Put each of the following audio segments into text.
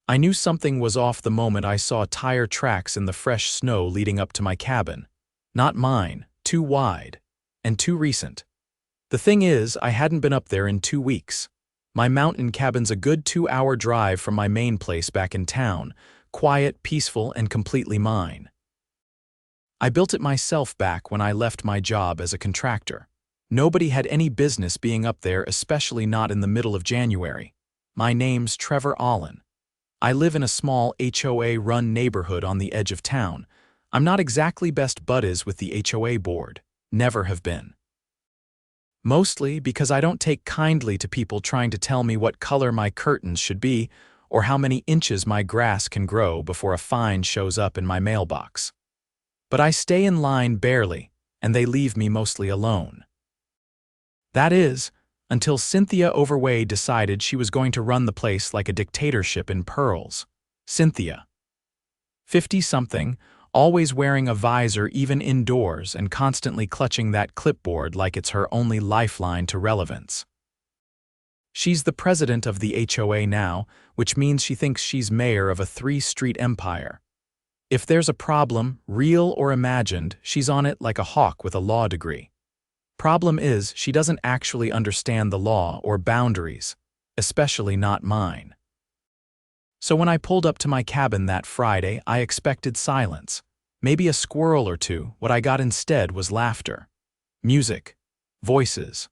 I knew something was off the moment I saw tire tracks in the fresh snow leading up to my cabin. Not mine, too wide, and too recent. The thing is, I hadn't been up there in 2 weeks. My mountain cabin's a good 2-hour drive from my main place back in town, quiet, peaceful, and completely mine. I built it myself back when I left my job as a contractor. Nobody had any business being up there, especially not in the middle of January. My name's Trevor Olin. I live in a small HOA-run neighborhood on the edge of town. I'm not exactly best buddies with the HOA board. Never have been. Mostly because I don't take kindly to people trying to tell me what color my curtains should be or how many inches my grass can grow before a fine shows up in my mailbox. But I stay in line barely, and they leave me mostly alone. That is, until Cynthia Overway decided she was going to run the place like a dictatorship in pearls. Cynthia, 50-something, always wearing a visor even indoors and constantly clutching that clipboard like it's her only lifeline to relevance. She's the president of the HOA now, which means she thinks she's mayor of a 3-street empire. If there's a problem, real or imagined, she's on it like a hawk with a law degree. Problem is, she doesn't actually understand the law or boundaries, especially not mine. So when I pulled up to my cabin that Friday, I expected silence. Maybe a squirrel or two. What I got instead was laughter. Music. Voices.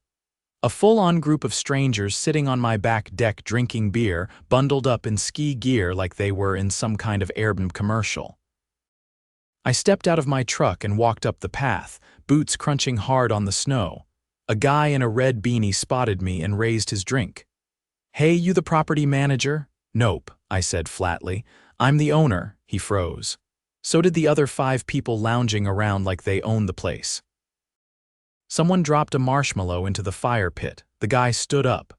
A full-on group of strangers sitting on my back deck drinking beer, bundled up in ski gear like they were in some kind of Airbnb commercial. I stepped out of my truck and walked up the path, boots crunching hard on the snow. A guy in a red beanie spotted me and raised his drink. "Hey, you the property manager?" "Nope," I said flatly. "I'm the owner." He froze. So did the other 5 people lounging around like they owned the place. Someone dropped a marshmallow into the fire pit. The guy stood up.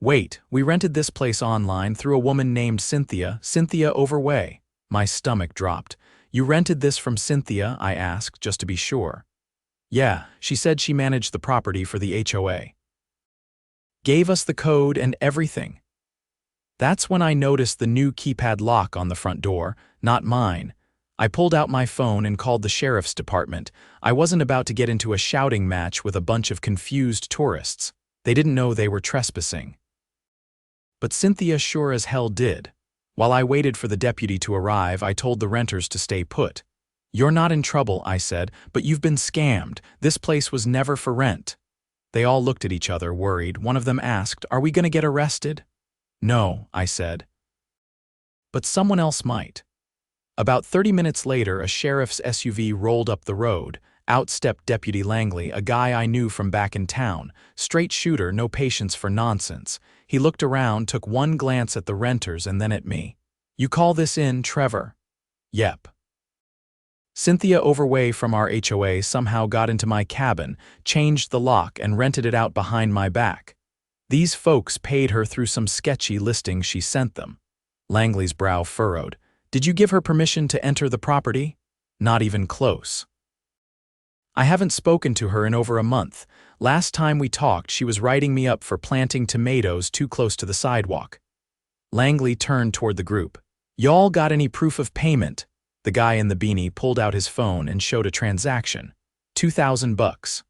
"Wait, we rented this place online through a woman named Cynthia Overway." My stomach dropped. "You rented this from Cynthia?" I asked, just to be sure. "Yeah, she said she managed the property for the HOA. Gave us the code and everything." That's when I noticed the new keypad lock on the front door, not mine. I pulled out my phone and called the sheriff's department. I wasn't about to get into a shouting match with a bunch of confused tourists. They didn't know they were trespassing. But Cynthia sure as hell did. While I waited for the deputy to arrive, I told the renters to stay put. "You're not in trouble," I said, "but you've been scammed. This place was never for rent." They all looked at each other, worried. One of them asked, "Are we going to get arrested?" "No," I said. "But someone else might." About 30 minutes later, a sheriff's SUV rolled up the road. Out stepped Deputy Langley, a guy I knew from back in town. Straight shooter, no patience for nonsense. He looked around, took one glance at the renters and then at me. "You call this in, Trevor?" "Yep." Cynthia Overway from our HOA somehow got into my cabin, changed the lock, and rented it out behind my back. These folks paid her through some sketchy listing she sent them. Langley's brow furrowed. "Did you give her permission to enter the property?" "Not even close." "I haven't spoken to her in over a month. Last time we talked, she was writing me up for planting tomatoes too close to the sidewalk." Langley turned toward the group. "Y'all got any proof of payment?" The guy in the beanie pulled out his phone and showed a transaction. $2,000.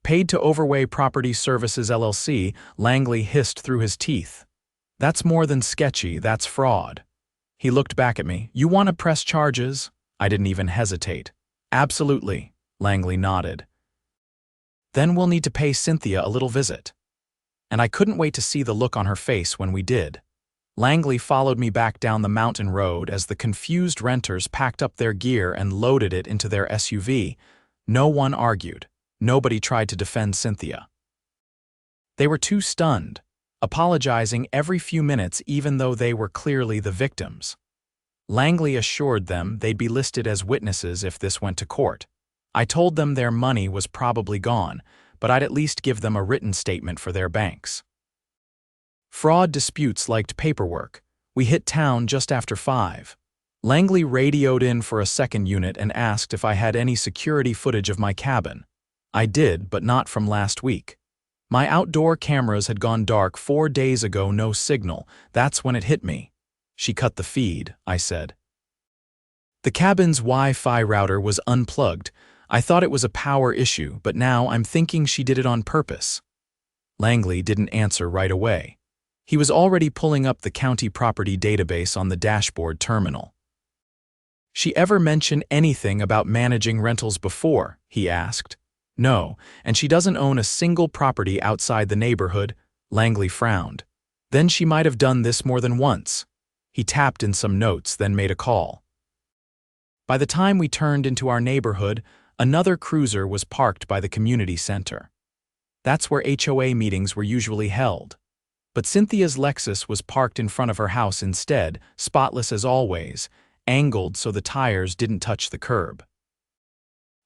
"Paid to Overway Property Services LLC, Langley hissed through his teeth. "That's more than sketchy, that's fraud." He looked back at me. "You want to press charges?" I didn't even hesitate. "Absolutely," Langley nodded. "Then we'll need to pay Cynthia a little visit." And I couldn't wait to see the look on her face when we did. Langley followed me back down the mountain road as the confused renters packed up their gear and loaded it into their SUV. No one argued. Nobody tried to defend Cynthia. They were too stunned, apologizing every few minutes even though they were clearly the victims. Langley assured them they'd be listed as witnesses if this went to court. I told them their money was probably gone, but I'd at least give them a written statement for their banks. Fraud disputes liked paperwork. We hit town just after 5. Langley radioed in for a second unit and asked if I had any security footage of my cabin. I did, but not from last week. My outdoor cameras had gone dark 4 days ago, no signal. That's when it hit me. She cut the feed, I said. The cabin's Wi-Fi router was unplugged. I thought it was a power issue, but now I'm thinking she did it on purpose. Langley didn't answer right away. He was already pulling up the county property database on the dashboard terminal. She ever mention anything about managing rentals before? He asked. No, and she doesn't own a single property outside the neighborhood. Langley frowned. Then she might have done this more than once. He tapped in some notes, then made a call. By the time we turned into our neighborhood, another cruiser was parked by the community center. That's where HOA meetings were usually held. But Cynthia's Lexus was parked in front of her house instead, spotless as always, angled so the tires didn't touch the curb.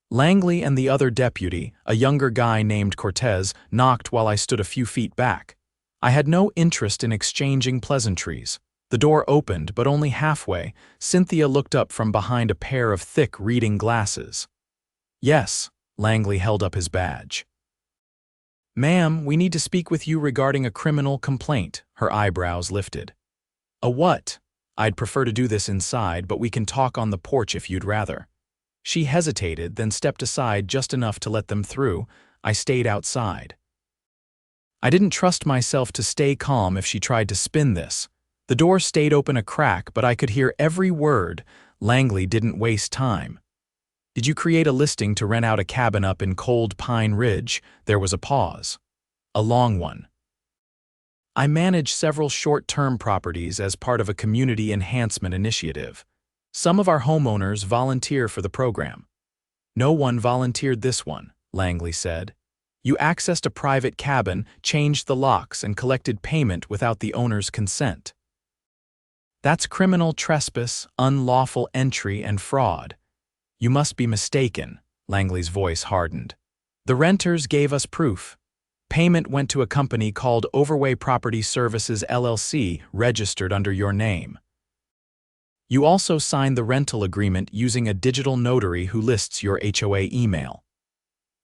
Langley and the other deputy, a younger guy named Cortez, knocked while I stood a few feet back. I had no interest in exchanging pleasantries. The door opened, but only halfway. Cynthia looked up from behind a pair of thick reading glasses. Yes, Langley held up his badge. Ma'am, we need to speak with you regarding a criminal complaint. Her eyebrows lifted. A what? I'd prefer to do this inside, but we can talk on the porch if you'd rather. She hesitated, then stepped aside just enough to let them through. I stayed outside. I didn't trust myself to stay calm if she tried to spin this. The door stayed open a crack, but I could hear every word. Langley didn't waste time. Did you create a listing to rent out a cabin up in Cold Pine Ridge? There was a pause. A long one. I manage several short-term properties as part of a community enhancement initiative. Some of our homeowners volunteer for the program. No one volunteered this one, Langley said. You accessed a private cabin, changed the locks, and collected payment without the owner's consent. That's criminal trespass, unlawful entry, and fraud. You must be mistaken, Langley's voice hardened. The renters gave us proof. Payment went to a company called Overway Property Services LLC, registered under your name. You also signed the rental agreement using a digital notary who lists your HOA email.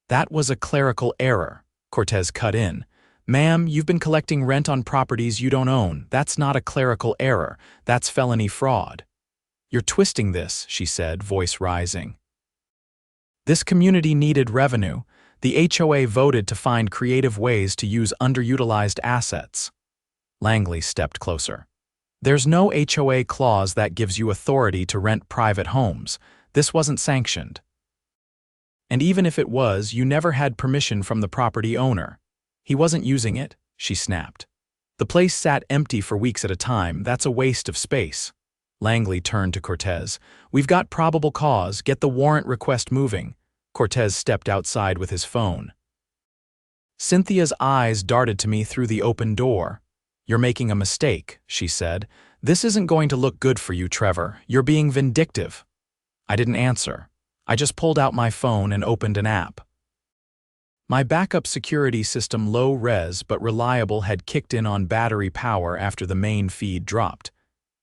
That was a clerical error, Cortez cut in. Ma'am, you've been collecting rent on properties you don't own. That's not a clerical error. That's felony fraud. You're twisting this, she said, voice rising. This community needed revenue. The HOA voted to find creative ways to use underutilized assets. Langley stepped closer. There's no HOA clause that gives you authority to rent private homes. This wasn't sanctioned. And even if it was, you never had permission from the property owner. He wasn't using it, she snapped. The place sat empty for weeks at a time. That's a waste of space. Langley turned to Cortez. We've got probable cause. Get the warrant request moving. Cortez stepped outside with his phone. Cynthia's eyes darted to me through the open door. You're making a mistake, she said. This isn't going to look good for you, Trevor. You're being vindictive. I didn't answer. I just pulled out my phone and opened an app. My backup security system, low res but reliable, had kicked in on battery power after the main feed dropped.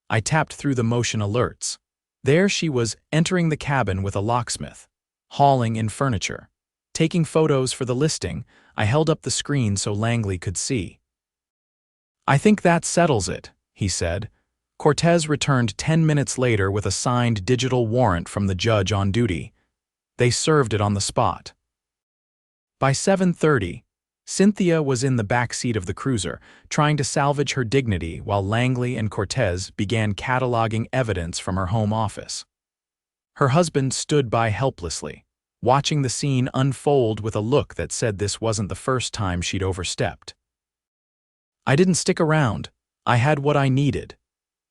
I tapped through the motion alerts. There she was, entering the cabin with a locksmith, hauling in furniture. Taking photos for the listing, I held up the screen so Langley could see. I think that settles it, he said. Cortez returned 10 minutes later with a signed digital warrant from the judge on duty. They served it on the spot. By 7:30, Cynthia was in the back seat of the cruiser, trying to salvage her dignity while Langley and Cortez began cataloging evidence from her home office. Her husband stood by helplessly, watching the scene unfold with a look that said this wasn't the first time she'd overstepped. I didn't stick around. I had what I needed.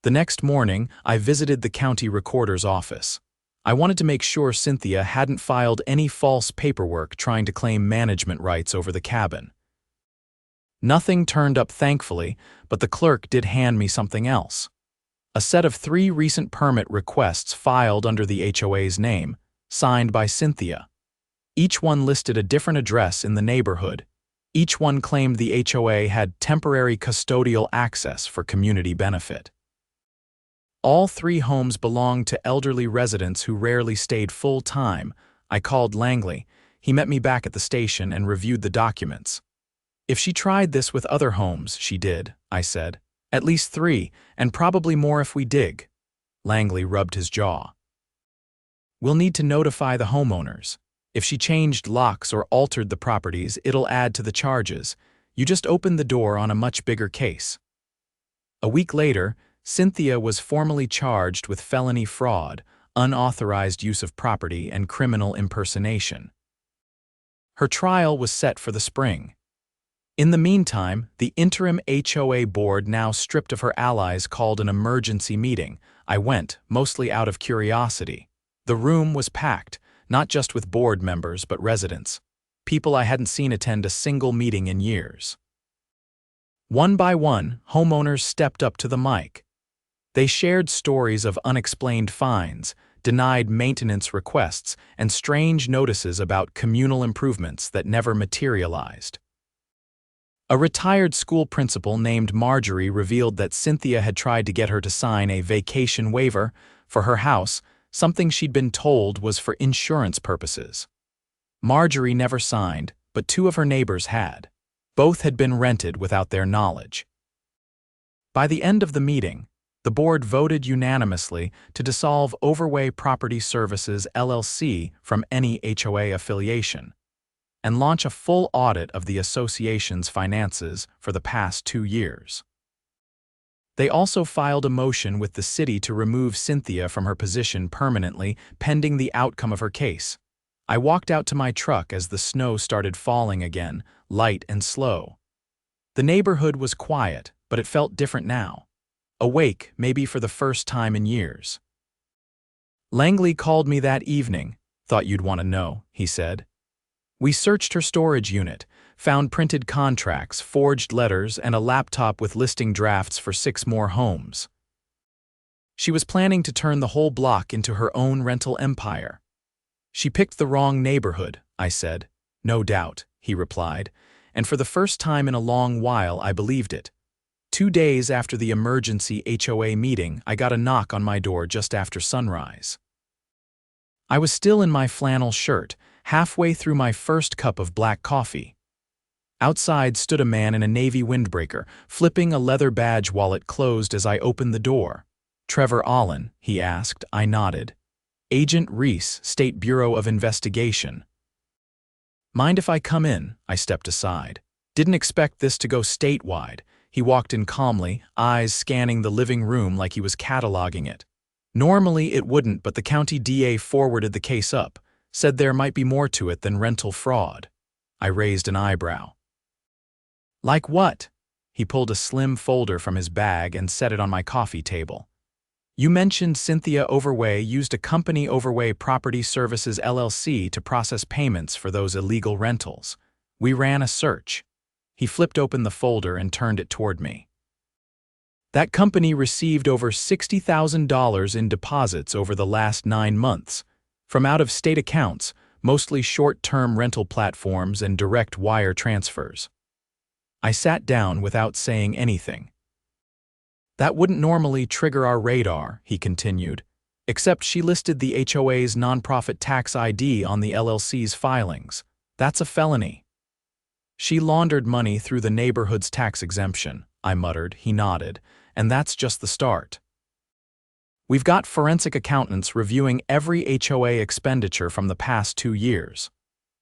The next morning, I visited the county recorder's office. I wanted to make sure Cynthia hadn't filed any false paperwork trying to claim management rights over the cabin. Nothing turned up, thankfully, but the clerk did hand me something else. A set of 3 recent permit requests filed under the HOA's name, signed by Cynthia. Each one listed a different address in the neighborhood. Each one claimed the HOA had temporary custodial access for community benefit. All 3 homes belonged to elderly residents who rarely stayed full-time. I called Langley. He met me back at the station and reviewed the documents. If she tried this with other homes, she did, I said. At least 3, and probably more if we dig. Langley rubbed his jaw. We'll need to notify the homeowners. If she changed locks or altered the properties, it'll add to the charges. You just opened the door on a much bigger case. A week later, Cynthia was formally charged with felony fraud, unauthorized use of property, and criminal impersonation. Her trial was set for the spring. In the meantime, the interim HOA board, now stripped of her allies, called an emergency meeting. I went, mostly out of curiosity. The room was packed, not just with board members but residents, people I hadn't seen attend a single meeting in years. One by one, homeowners stepped up to the mic. They shared stories of unexplained fines, denied maintenance requests, and strange notices about communal improvements that never materialized. A retired school principal named Marjorie revealed that Cynthia had tried to get her to sign a vacation waiver for her house, something she'd been told was for insurance purposes. Marjorie never signed, but 2 of her neighbors had. Both had been rented without their knowledge. By the end of the meeting, the board voted unanimously to dissolve Overway Property Services LLC from any HOA affiliation and launch a full audit of the association's finances for the past 2 years. They also filed a motion with the city to remove Cynthia from her position permanently, pending the outcome of her case. I walked out to my truck as the snow started falling again, light and slow. The neighborhood was quiet, but it felt different now. Awake, maybe for the first time in years. Langley called me that evening. Thought you'd want to know, he said. We searched her storage unit, found printed contracts, forged letters, and a laptop with listing drafts for 6 more homes. She was planning to turn the whole block into her own rental empire. She picked the wrong neighborhood, I said. No doubt, he replied, and for the first time in a long while I believed it. 2 days after the emergency HOA meeting, I got a knock on my door just after sunrise. I was still in my flannel shirt, halfway through my first cup of black coffee. Outside stood a man in a navy windbreaker, flipping a leather badge wallet closed as I opened the door. Trevor Olin, he asked. I nodded. Agent Reese, State Bureau of Investigation. Mind if I come in? I stepped aside. Didn't expect this to go statewide. He walked in calmly, eyes scanning the living room like he was cataloging it. Normally it wouldn't, but the county DA forwarded the case up, said there might be more to it than rental fraud. I raised an eyebrow. Like what? He pulled a slim folder from his bag and set it on my coffee table. You mentioned Cynthia Overway used a company, Overway Property Services LLC, to process payments for those illegal rentals. We ran a search. He flipped open the folder and turned it toward me. That company received over $60,000 in deposits over the last 9 months, from out-of-state accounts, mostly short-term rental platforms and direct wire transfers. I sat down without saying anything. That wouldn't normally trigger our radar, he continued, except she listed the HOA's nonprofit tax ID on the LLC's filings. That's a felony. She laundered money through the neighborhood's tax exemption, I muttered. He nodded, and that's just the start. We've got forensic accountants reviewing every HOA expenditure from the past 2 years.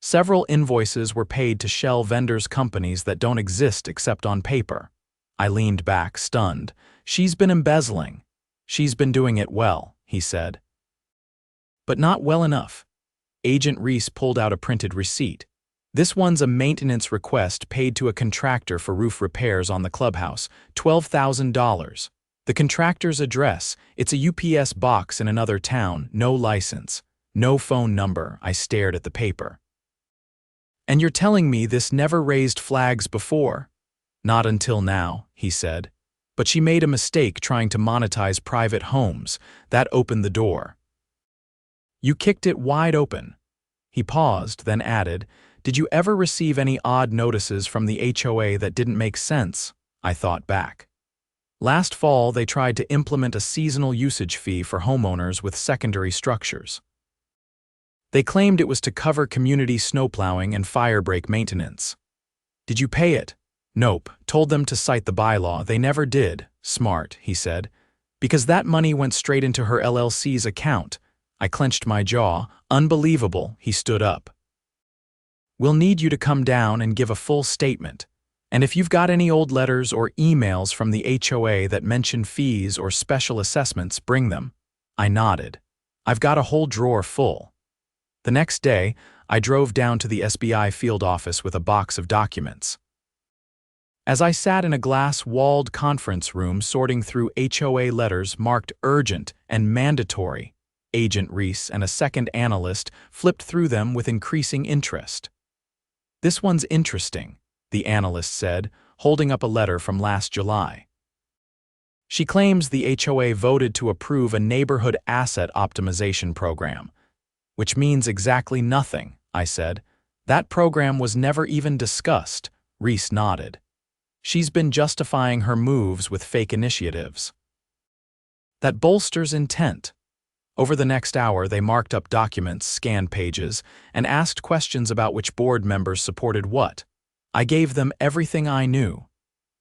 Several invoices were paid to shell vendors, companies that don't exist except on paper. I leaned back, stunned. She's been embezzling. She's been doing it well, he said. But not well enough. Agent Reese pulled out a printed receipt. This one's a maintenance request paid to a contractor for roof repairs on the clubhouse, $12,000. The contractor's address, it's a UPS box in another town, no license, no phone number. I stared at the paper. And you're telling me this never raised flags before? Not until now, he said. But she made a mistake trying to monetize private homes. That opened the door. You kicked it wide open. He paused, then added, did you ever receive any odd notices from the HOA that didn't make sense? I thought back. Last fall, they tried to implement a seasonal usage fee for homeowners with secondary structures. They claimed it was to cover community snowplowing and firebreak maintenance. Did you pay it? Nope. Told them to cite the bylaw. They never did. Smart, he said. Because that money went straight into her LLC's account. I clenched my jaw. Unbelievable, he stood up. We'll need you to come down and give a full statement. And if you've got any old letters or emails from the HOA that mention fees or special assessments, bring them. I nodded. I've got a whole drawer full. The next day, I drove down to the SBI field office with a box of documents. As I sat in a glass-walled conference room sorting through HOA letters marked urgent and mandatory, Agent Reese and a second analyst flipped through them with increasing interest. "This one's interesting," the analyst said, holding up a letter from last July. "She claims the HOA voted to approve a neighborhood asset optimization program." "Which means exactly nothing," I said. "That program was never even discussed." Reese nodded. "She's been justifying her moves with fake initiatives." "That bolsters intent." Over the next hour, they marked up documents, scanned pages, and asked questions about which board members supported what. I gave them everything I knew.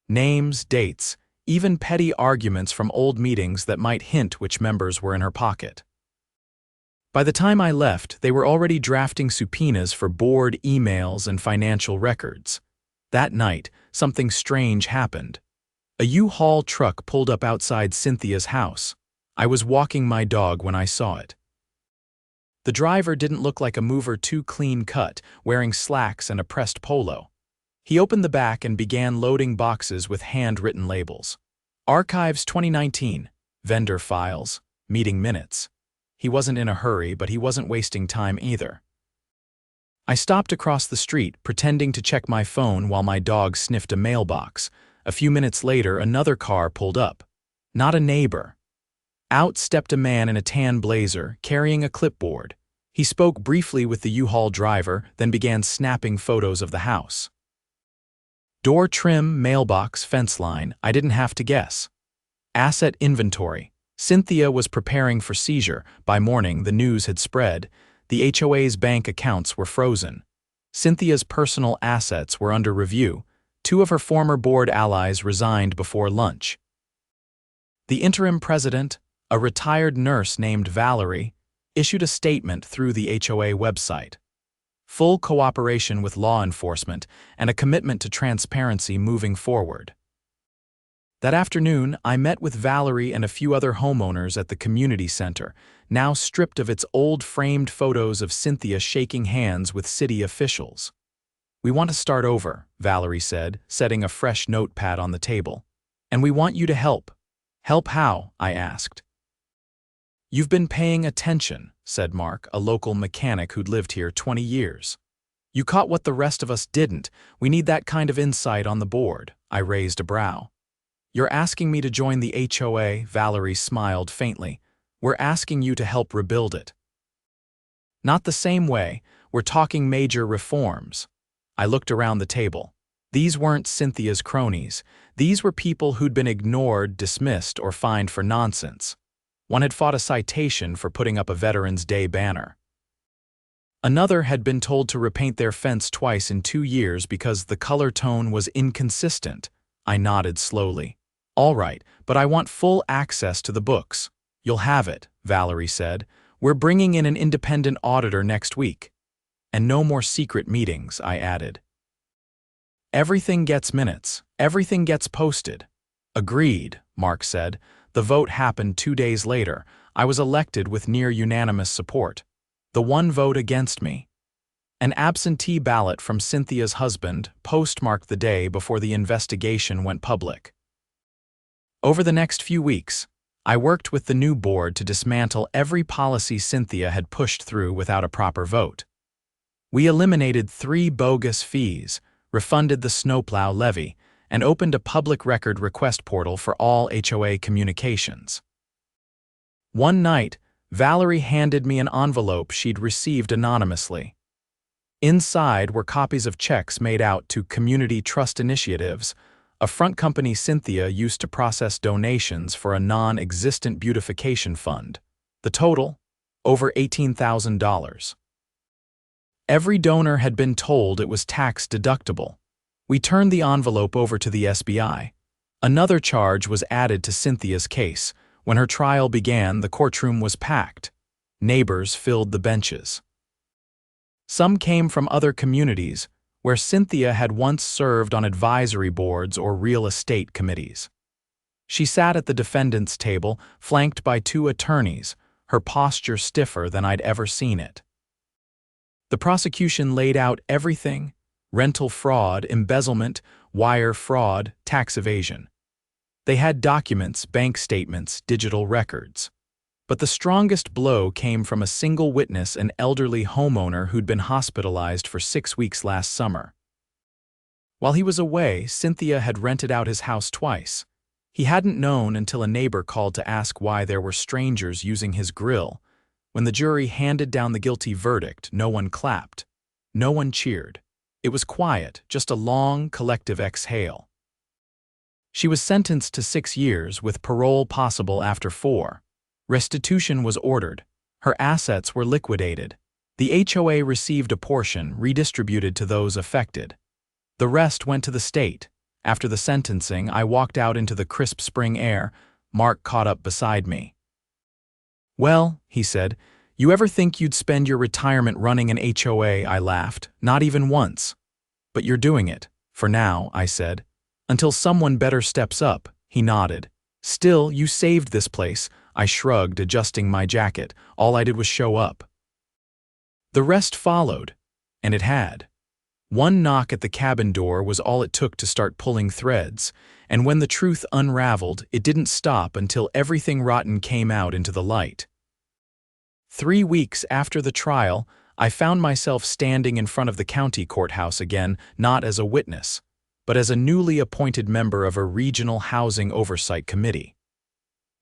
Names, dates, even petty arguments from old meetings that might hint which members were in her pocket. By the time I left, they were already drafting subpoenas for board emails and financial records. That night, something strange happened. A U-Haul truck pulled up outside Cynthia's house. I was walking my dog when I saw it. The driver didn't look like a mover too clean-cut, wearing slacks and a pressed polo. He opened the back and began loading boxes with hand-written labels. Archives 2019, vendor files, meeting minutes. He wasn't in a hurry, but he wasn't wasting time either. I stopped across the street, pretending to check my phone while my dog sniffed a mailbox. A few minutes later, another car pulled up. Not a neighbor. Out stepped a man in a tan blazer, carrying a clipboard. He spoke briefly with the U-Haul driver, then began snapping photos of the house. Door trim, mailbox, fence line, I didn't have to guess. Asset inventory. Cynthia was preparing for seizure. By morning, the news had spread. The HOA's bank accounts were frozen. Cynthia's personal assets were under review. 2 of her former board allies resigned before lunch. The interim president, a retired nurse named Valerie, issued a statement through the HOA website. Full cooperation with law enforcement and a commitment to transparency moving forward. That afternoon, I met with Valerie and a few other homeowners at the community center, now stripped of its old framed photos of Cynthia shaking hands with city officials. "We want to start over," Valerie said, setting a fresh notepad on the table. "And we want you to help." "Help how?" I asked. "You've been paying attention," said Mark, a local mechanic who'd lived here 20 years. "You caught what the rest of us didn't. We need that kind of insight on the board." I raised a brow. "You're asking me to join the HOA," Valerie smiled faintly. "We're asking you to help rebuild it." "Not the same way. We're talking major reforms." I looked around the table. These weren't Cynthia's cronies. These were people who'd been ignored, dismissed, or fined for nonsense. One had fought a citation for putting up a Veterans Day banner. Another had been told to repaint their fence twice in 2 years because the color tone was inconsistent. I nodded slowly. "All right, but I want full access to the books." "You'll have it," Valerie said. "We're bringing in an independent auditor next week." "And no more secret meetings," I added. "Everything gets minutes. Everything gets posted." "Agreed," Mark said. The vote happened 2 days later. I was elected with near-unanimous support. The one vote against me. An absentee ballot from Cynthia's husband postmarked the day before the investigation went public. Over the next few weeks, I worked with the new board to dismantle every policy Cynthia had pushed through without a proper vote. We eliminated 3 bogus fees, refunded the snowplow levy, and opened a public record request portal for all HOA communications. One night, Valerie handed me an envelope she'd received anonymously. Inside were copies of checks made out to Community Trust Initiatives, a front company Cynthia used to process donations for a non-existent beautification fund. The total? Over $18,000. Every donor had been told it was tax deductible. We turned the envelope over to the SBI. Another charge was added to Cynthia's case. When her trial began, the courtroom was packed. Neighbors filled the benches. Some came from other communities, where Cynthia had once served on advisory boards or real estate committees. She sat at the defendant's table, flanked by two attorneys, her posture stiffer than I'd ever seen it. The prosecution laid out everything: rental fraud, embezzlement, wire fraud, tax evasion. They had documents, bank statements, digital records. But the strongest blow came from a single witness, an elderly homeowner who'd been hospitalized for 6 weeks last summer. While he was away, Cynthia had rented out his house twice. He hadn't known until a neighbor called to ask why there were strangers using his grill. When the jury handed down the guilty verdict, no one clapped. No one cheered. It was quiet, just a long, collective exhale. She was sentenced to 6 years, with parole possible after 4. Restitution was ordered. Her assets were liquidated. The HOA received a portion, redistributed to those affected. The rest went to the state. After the sentencing, I walked out into the crisp spring air. Mark caught up beside me. "Well," he said, "you ever think you'd spend your retirement running an HOA?" I laughed. "Not even once." "But you're doing it. For now," I said. "Until someone better steps up." He nodded. "Still, you saved this place." I shrugged, adjusting my jacket. All I did was show up. The rest followed, and it had. One knock at the cabin door was all it took to start pulling threads, and when the truth unraveled, it didn't stop until everything rotten came out into the light. 3 weeks after the trial, I found myself standing in front of the county courthouse again, not as a witness, but as a newly appointed member of a regional housing oversight committee.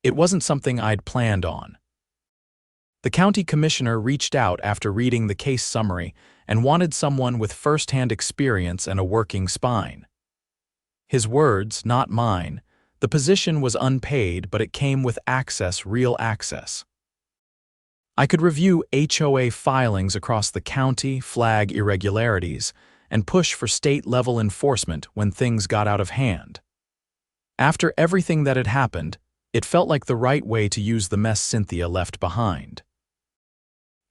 It wasn't something I'd planned on. The county commissioner reached out after reading the case summary and wanted someone with first-hand experience and a working spine. His words, not mine. The position was unpaid, but it came with access, real access. I could review HOA filings across the county, flag irregularities, and push for state-level enforcement when things got out of hand. After everything that had happened, it felt like the right way to use the mess Cynthia left behind.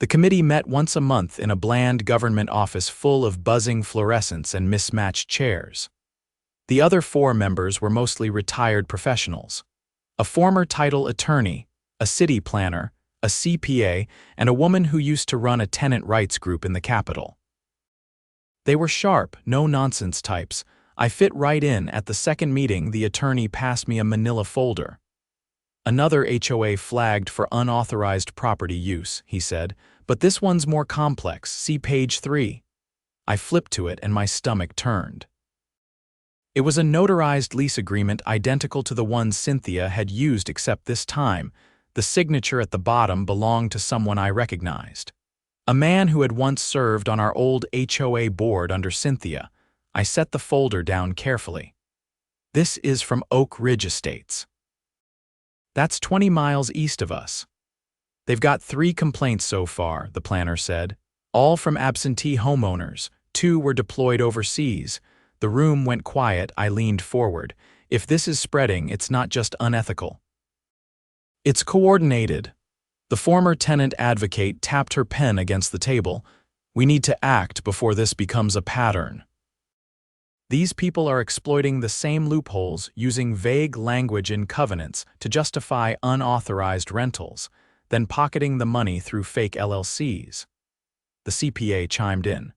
The committee met once a month in a bland government office full of buzzing fluorescents and mismatched chairs. The other 4 members were mostly retired professionals: a former title attorney, a city planner, a CPA, and a woman who used to run a tenant rights group in the Capitol. They were sharp, no-nonsense types. I fit right in. At the second meeting, the attorney passed me a manila folder. "Another HOA flagged for unauthorized property use," he said, "but this one's more complex. See page 3. I flipped to it and my stomach turned. It was a notarized lease agreement identical to the one Cynthia had used, except this time, the signature at the bottom belonged to someone I recognized. A man who had once served on our old HOA board under Cynthia. I set the folder down carefully. "This is from Oak Ridge Estates. That's 20 miles east of us. They've got 3 complaints so far," the planner said, "all from absentee homeowners. 2 were deployed overseas." The room went quiet. I leaned forward. "If this is spreading, it's not just unethical. It's coordinated." The former tenant advocate tapped her pen against the table. "We need to act before this becomes a pattern. These people are exploiting the same loopholes, using vague language in covenants to justify unauthorized rentals, then pocketing the money through fake LLCs." The CPA chimed in.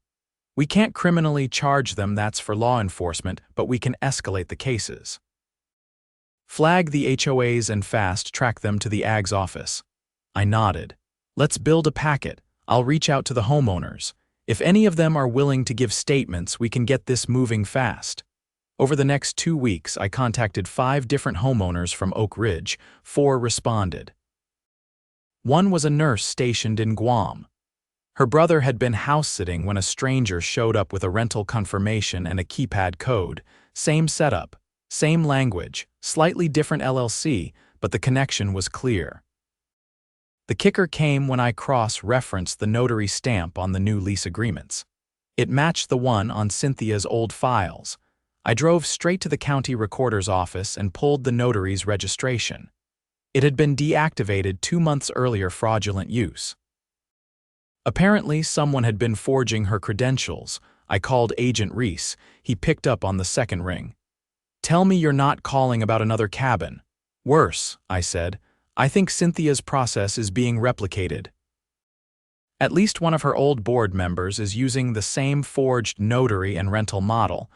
"We can't criminally charge them, that's for law enforcement, but we can escalate the cases. Flag the HOAs and fast-track them to the AG's office." I nodded. "Let's build a packet. I'll reach out to the homeowners. If any of them are willing to give statements, we can get this moving fast." Over the next 2 weeks, I contacted 5 different homeowners from Oak Ridge. 4 responded. One was a nurse stationed in Guam. Her brother had been house-sitting when a stranger showed up with a rental confirmation and a keypad code. Same setup, same language, slightly different LLC, but the connection was clear. The kicker came when I cross-referenced the notary stamp on the new lease agreements. It matched the one on Cynthia's old files. I drove straight to the county recorder's office and pulled the notary's registration. It had been deactivated 2 months earlier for fraudulent use. Apparently, someone had been forging her credentials. I called Agent Reese. He picked up on the second ring. "Tell me you're not calling about another cabin." "Worse," I said. "I think Cynthia's process is being replicated. At least one of her old board members is using the same forged notary and rental model.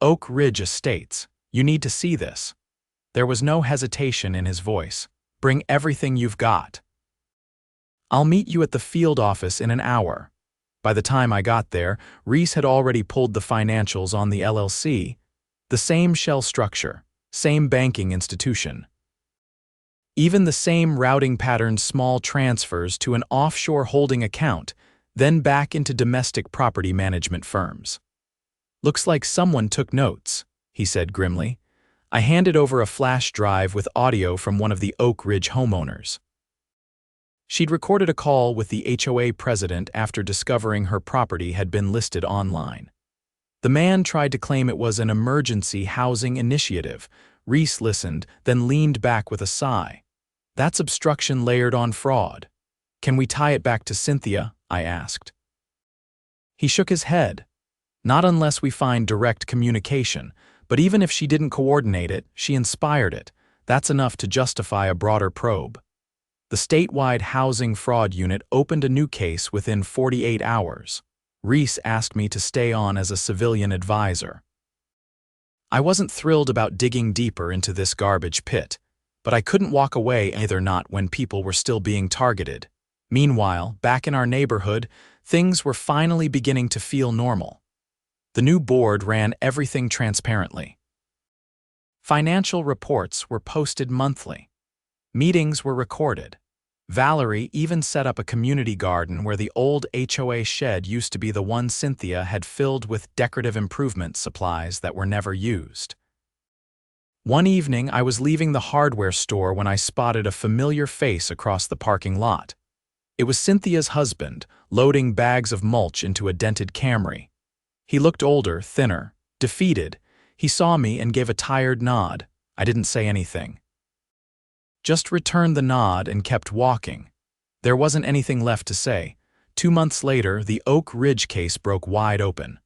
Oak Ridge Estates. You need to see this." There was no hesitation in his voice. "Bring everything you've got." "I'll meet you at the field office in an hour." By the time I got there, Reese had already pulled the financials on the LLC. The same shell structure, same banking institution. Even the same routing pattern, small transfers to an offshore holding account, then back into domestic property management firms. "Looks like someone took notes," he said grimly. I handed over a flash drive with audio from one of the Oak Ridge homeowners. She'd recorded a call with the HOA president after discovering her property had been listed online. The man tried to claim it was an emergency housing initiative. Reese listened, then leaned back with a sigh. "That's obstruction layered on fraud." "Can we tie it back to Cynthia?" I asked. He shook his head. "Not unless we find direct communication, but even if she didn't coordinate it, she inspired it. That's enough to justify a broader probe." The statewide housing fraud unit opened a new case within 48 hours. Reese asked me to stay on as a civilian advisor. I wasn't thrilled about digging deeper into this garbage pit, but I couldn't walk away either, not when people were still being targeted. Meanwhile, back in our neighborhood, things were finally beginning to feel normal. The new board ran everything transparently. Financial reports were posted monthly. Meetings were recorded. Valerie even set up a community garden where the old HOA shed used to be the one Cynthia had filled with decorative improvement supplies that were never used. One evening, I was leaving the hardware store when I spotted a familiar face across the parking lot. It was Cynthia's husband, loading bags of mulch into a dented Camry. He looked older, thinner, defeated. He saw me and gave a tired nod. I didn't say anything. Just returned the nod and kept walking. There wasn't anything left to say. 2 months later, the Oak Ridge case broke wide open.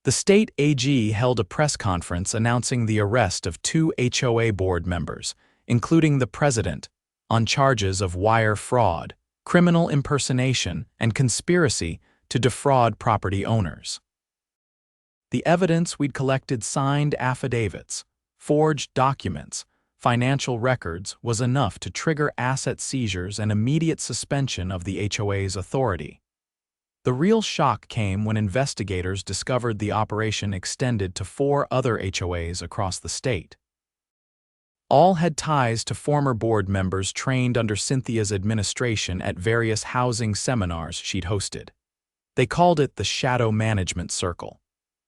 The state AG held a press conference announcing the arrest of 2 HOA board members, including the president, on charges of wire fraud, criminal impersonation, and conspiracy to defraud property owners. The evidence we'd collected, signed affidavits, forged documents, financial records, was enough to trigger asset seizures and immediate suspension of the HOA's authority. The real shock came when investigators discovered the operation extended to 4 other HOAs across the state. All had ties to former board members trained under Cynthia's administration at various housing seminars she'd hosted. They called it the Shadow Management Circle.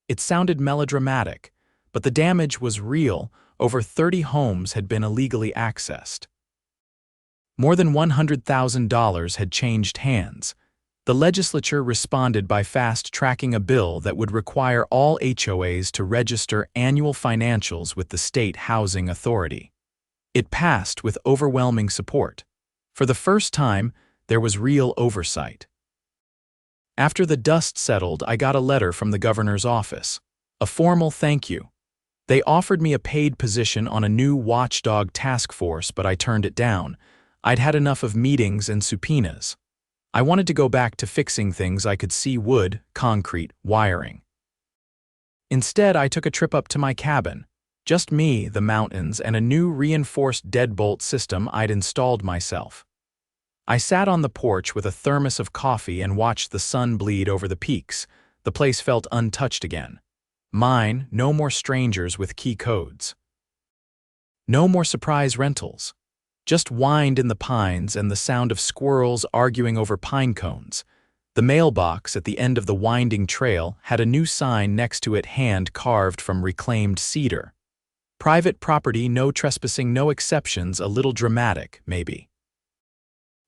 It sounded melodramatic, but the damage was real. Over 30 homes had been illegally accessed. More than $100,000 had changed hands. The legislature responded by fast-tracking a bill that would require all HOAs to register annual financials with the State Housing Authority. It passed with overwhelming support. For the first time, there was real oversight. After the dust settled, I got a letter from the governor's office. A formal thank you. They offered me a paid position on a new watchdog task force, but I turned it down. I'd had enough of meetings and subpoenas. I wanted to go back to fixing things I could see: wood, concrete, wiring. Instead, I took a trip up to my cabin. Just me, the mountains, and a new reinforced deadbolt system I'd installed myself. I sat on the porch with a thermos of coffee and watched the sun bleed over the peaks. The place felt untouched again. Mine, no more strangers with key codes. No more surprise rentals. Just wind in the pines and the sound of squirrels arguing over pine cones. The mailbox at the end of the winding trail had a new sign next to it, hand-carved from reclaimed cedar. Private property, no trespassing, no exceptions. A little dramatic, maybe.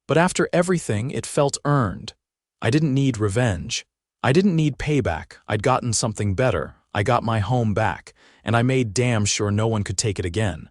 But after everything, it felt earned. I didn't need revenge. I didn't need payback. I'd gotten something better. I got my home back, and I made damn sure no one could take it again.